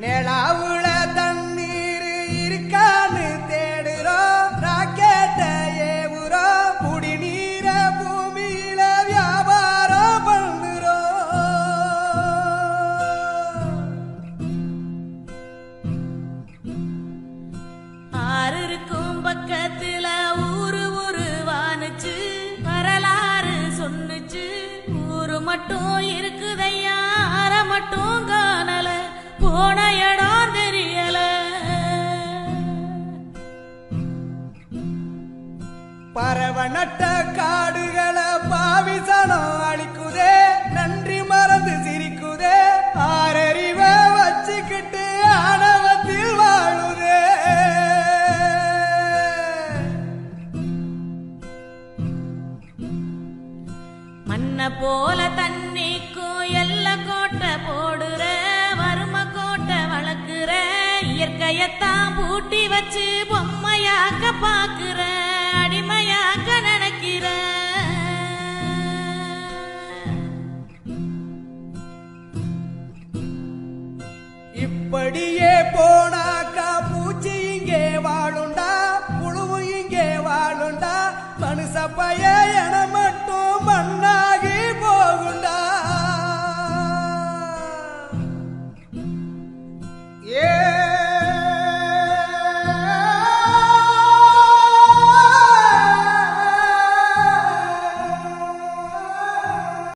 நிலாவுல தண்ணீர் இருக்கான்னு தேடுறோம், ராக்கெட்ட ஏவுறோம், குடிநீர பூமியில வியாபாரம் பண்ணுறோம். ஆறு இருக்கும் பக்கத்துல ஊரு வானுச்சு, வரலாறு சொன்னுச்சு. ஊரு மட்டும் இருக்குதையா, ஆற மட்டும் காணல, போன இடம் தெரியல. பறவ நட்ட காடுகளை பாவிசனம் அழிக்குதே, நன்றி மறந்து சிரிக்குதே, ஆறறிவ வச்சுக்கிட்டு ஆணவத்தில் வாழுதே. மண்ண போல தண்ணிக்கும் எல்ல கோட்டை போடுற, வறும கோட்டை வளர்க்குற, இயற்கையத்தான் பூட்டி வச்சு பொம்மையாக்க பாக்குற, அடிமையாக்க நினைக்கிற. இப்படியே போனாக்கா பூச்சி இங்கே வாழுண்டா, புழுவு இங்கே வாழுண்டா, மனுஷ பய என மட்டும் மண்ணாகி போகுண்டா.